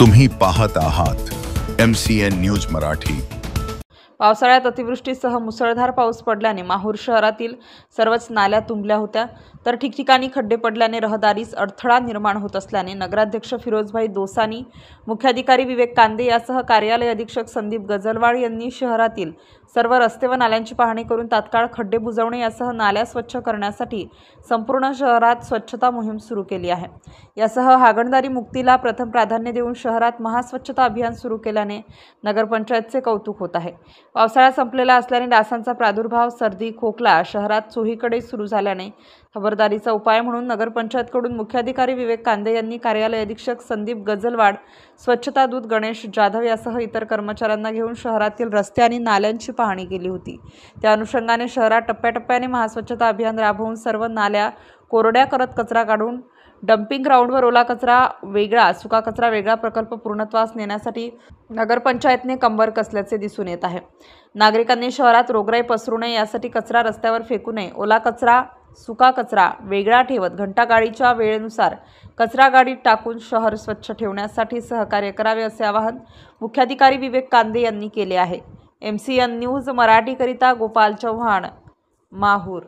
तुम्ही पाहत आहात MCN न्यूज मराठी। पावसाळ्यात अतिवृष्टीसह मुसळधार पाऊस पडल्याने माहूर शहरातील सर्वच नाल्या तुंबल्या होत्या, तर ठिकठिकाणी खड्डे पडल्याने रहदारीस अडथळा निर्माण होत असल्याने नगराध्यक्ष फिरोजभाई दोसानी, मुख्याधिकारी विवेक कांदे यासह कार्यालय अधीक्षक संदीप गजलवाड यांनी शहरातील सर्व रस्ते व नाल्यांची पाहणी करून तात्काळ खड्डे बुजवणे यासह नाल्या स्वच्छ करण्यासाठी संपूर्ण शहरात स्वच्छता मोहीम सुरू केली आहे। यासह हागणदारी मुक्तीला प्रथम प्राधान्य देऊन शहरात महास्वच्छता अभियान सुरू केल्याने नगरपंचायतचे कौतुक होत आहे। पावसाळा संपलेला असल्याने डासांचा प्रादुर्भाव, सर्दी, खोकला शहरात चोहीकडे सुरू झाल्याने खबरदारीचा उपाय म्हणून नगरपंचायतकडून मुख्याधिकारी विवेक कांदे यांनी कार्यालय अधीक्षक संदीप गजलवाड, स्वच्छता दूत गणेश जाधव यासह इतर कर्मचाऱ्यांना घेऊन शहरातील रस्ते आणि नाल्यांची पाहणी केली होती। त्या अनुषंगाने शहरात टप्प्याटप्प्याने महास्वच्छता अभियान राबवून सर्व नाल्या कोरड्या करत कचरा काढून डंपिंग ग्राउंडवर ओला कचरा वेगळा, सुका कचरा वेगळा प्रकल्प पूर्णत्वास नेण्यासाठी नगरपंचायतने कंबर कसल्याचे दिसून येत आहे। नागरिकांनी शहरात रोगराई पसरू नये यासाठी कचरा रस्त्यावर फेकू नये, ओला कचरा सुका कचरा वेगळा ठेवत घंटागाडीच्या वेळेनुसार कचरा गाडीत टाकून शहर स्वच्छ ठेवण्यासाठी सहकार्य करावे असे आवाहन मुख्याधिकारी विवेक कांदे यांनी केले आहे। MCN न्यूज मराठी करिता गोपाल चव्हाण, माहूर।